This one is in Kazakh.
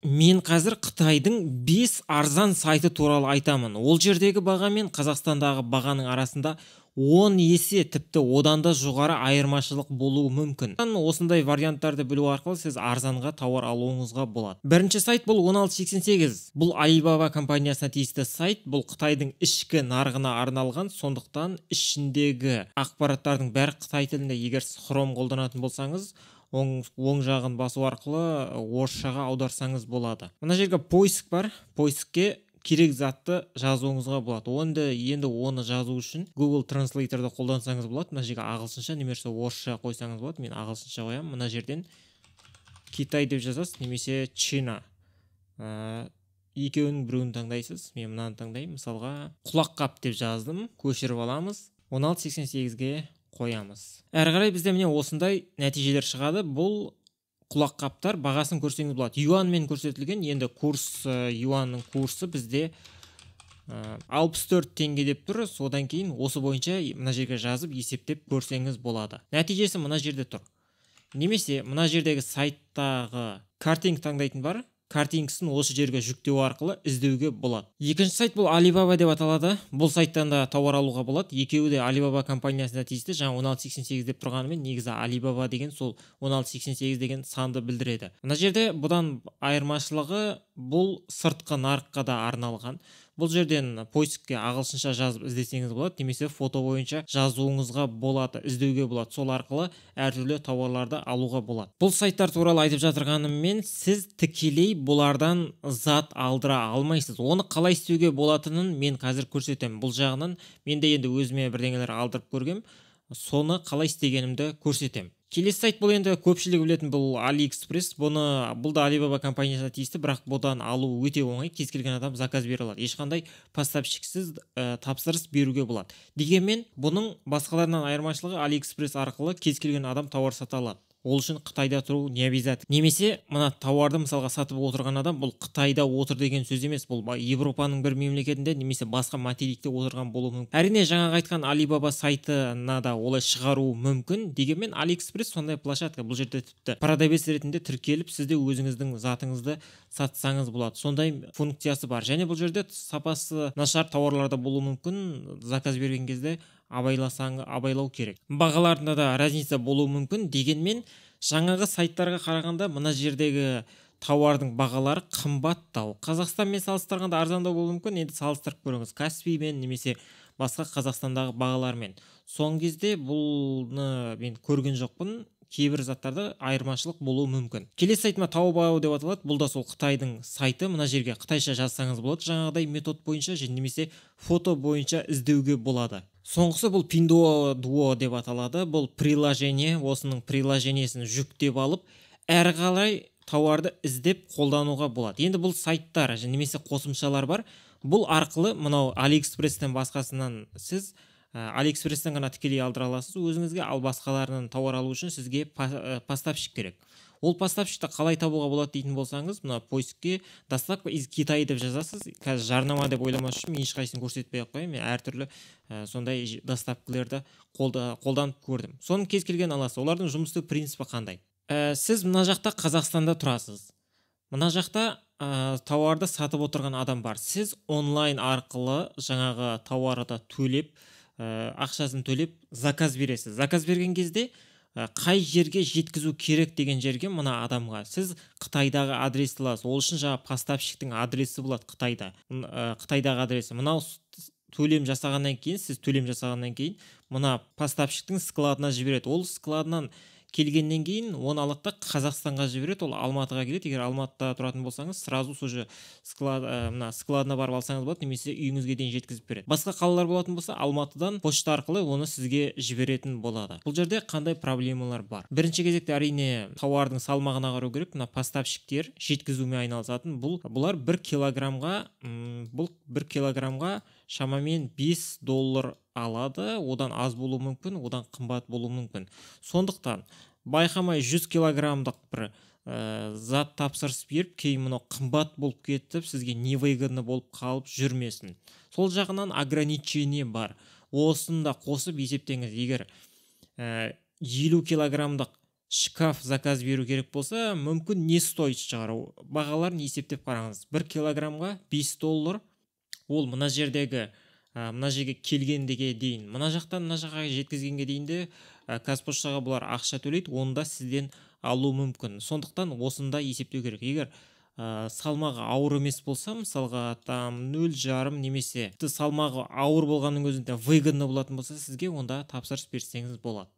Мен қазір Қытайдың 5 арзан сайты туралы айтамын. Ол жердегі баға мен Қазақстандағы бағаның арасында 10 есе тіпті одан да жоғары айырмашылық болуы мүмкін. Осындай варианттарды білу арқылы сіз арзанға тауар алуыңызға болады. Бірінші сайт бұл 1688. Бұл Alibaba компаниясына тиісті сайт. Бұл Қытайдың ішкі нарығына арналған, сондықтан ішіндегі ақпараттардың бәрі Қытай тілінде. Егер сіз Chrome қолданатын болсаңыз, оң жағын басу арқылы орысшаға аударсаңыз болады. Мына жерге поиск бар. Поискке керек затты жазуыңызға болады. Енді оны жазу үшін Google Translator'ды қолдансаңыз болады. Мына жерге ағылшынша немесе орысша қойсаңыз болады. Мен ағылшынша қоямын. Мына жерден Китай деп жазасыз, немесе Чина. Екеуінің біреуін таңдайсыз. Мен мынаны таңдаймын. Мысалға құлаққап деп жаздым. Көшіріп аламыз. 1688-ге қоямыз. Әрі қарай бізде міне осындай нәтижелер шығады. Бұл құлаққаптар бағасын көрсеңіз болады. Юанмен көрсетілген. Енді юанның курсы бізде 64 теңге деп тұр. Содан кейін осы бойынша мына жерге жазып есептеп көрсеңіз болады. Нәтижесі мына жерде тұр. Немесе мына жердегі сайттағы картинг таңдайтын бар. Картингісін осы жерге жүктеу арқылы іздеуге болады. Екінші сайт бұл Alibaba деп аталады. Бұл сайттан да тауар алуға болады. Екеуі де Alibaba компаниясына тиісті. Жаңа 1688 деп тұрғанымен негізі Alibaba деген сол 1688 деген санды білдіреді. Мына жерде бұдан айырмашылығы бұл сыртқы нарыққа да арналған. Бұл жерден поискке ағылшынша жазып іздесеңіз болады, немесе фото бойынша жазуыңызға болады, іздеуге болады. Сол арқылы әртүрлі тауарларды алуға болады. Бұл сайттар туралы айтып жатырғаныммен сіз тікелей бұлардан зат алдыра алмайсыз. Оны қалай істеуге болатынын мен қазір көрсетемін. Бұл жағынан мен де енді өзіме бірдеңелер алдырып көргем, соны қалай істегенімді көрсетемін. Келесі сайт бұл енді көпшілігі білетін бұл AliExpress. Бұл да Alibaba компаниясына тиісті, бірақ бұдан алу өте оңай. Кез келген адам заказ бере алады. Ешқандай поставщиксіз тапсырыс беруге болады. Дегенмен бұның басқаларынан айырмашылығы AliExpress арқылы кез келген адам тауар сата алады. Ол үшін Қытайда тұру не обязательно. Немесе мына тауарды мысалға сатып отырған адам бұл Қытайда отыр деген сөз емес. Бұл Европаның бір мемлекетінде немесе басқа материкте отырған болуы мүмкін. Әрине жаңағы айтқан Alibaba сайтына да олай шығару мүмкін. Дегенмен AliExpress сондай площадка. Бұл жерде тіпті продавец ретінде тіркеліп, сізде өзіңіздің затыңызды сатсаңыз болады. Сондай функциясы бар. Және бұл жерде сапасы нашар тауарларда болуы мүмкін. Заказ берген кезде абайлау керек. Бағаларында да разница болуы мүмкін. Дегенмен жаңағы сайттарға қарағанда мына жердегі тауардың бағалары қымбаттау. Қазақстанмен салыстырғанда арзандау болуы мүмкін. Енді салыстырып көріңіз Каспиймен немесе басқа Қазақстандағы бағалармен. Соңғы кезде бұны мен көрген жоқпын. Кейбір заттарда айырмашылық болуы мүмкін. Келесі сайтыма Taobao деп аталады. Бұл да сол Қытайдың сайты. Мына жерге қытайша жазсаңыз болады. Жаңағыдай метод бойынша немесе фото бойынша іздеуге болады. Соңғысы бұл Pinduoduo деп аталады. Бұл приложение, осының приложениесін жүктеп алып, әрі қарай тауарды іздеп қолдануға болады. Енді бұл сайттар немесе қосымшалар бар. Бұл арқылы мынау AliExpress-тен басқасынан сіз AliExpress-тен ғана тікелей алдыра аласыз өзіңізге, ал басқаларынан тауар алу үшін сізге поставщик керек. Ол поставщикті қалай табуға болады дейтін болсаңыз, мына поискке доставка из Китай деп жазасыз. Қазір жарнама деп ойламас үшін мен ешқайсысын көрсетпей ақ қояйын. Мен әртүрлі сондай доставкаларды қолданып көрдім. Соның кез келген аласыз. Олардың жұмыс істеу принципі қандай? Сіз мына жақта Қазақстанда тұрасыз. Мына жақта тауарды сатып отырған адам бар. Сіз онлайн арқылы жаңағы тауарды төлеп, ақшасын төлеп заказ бересіз. Заказ берген кезде қай жерге жеткізу керек деген жерге мына адамға сіз Қытайдағы адресті аласыз. Ол үшін жаңа поставщиктің адресі болады Қытайда. Қытайдағы адресі. Мынау сіз төлем жасағаннан кейін мына поставщиктің складына жібереді. Ол складынан келгеннен кейін оны алады да Қазақстанға жібереді. Ол Алматыға келеді. Егер Алматыда тұратын болсаңыз, сразу уже складына барып алсаңыз болады, немесе үйіңізге дейін жеткізіп береді. Басқа қалалар болатын болса, Алматыдан почта арқылы оны сізге жіберетін болады. Бұл жерде қандай проблемалар бар? Бірінші кезекте әрине тауардың салмағына қарау керек. Мына поставщиктер жеткізумен айналысатын. Бұлар 1 килограммға шамамен $5 алады. Одан аз болуы мүмкін, одан қымбат болуы мүмкін. Сондықтан байқамай 100 килограммдық бір зат тапсырыс беріп, кейін мұны қымбат болып кетіп, сізге невыгодно болып қалып жүрмесін. Сол жағынан ограничение бар. Осында қосып есептеңіз. Егер 50 килограммдық шкаф заказ беру керек болса, мүмкін не стоит шығар. Бағаларын есептеп қараңыз. 1 килограммға $5. Ол мына жердегі мына жерге келгендеге дейін, мына жақтан мына жаққа жеткізгенге дейін де Қазпоштаға бұлар ақша төлейді, онда сізден алу мүмкін. Сондықтан осында есептеу керек. Егер салмағы ауыр емес болса, мысалға там 0,5 немесе салмағы ауыр болғанның өзінде выгодны болатын болса, сізге онда тапсырыс берсеңіз болады.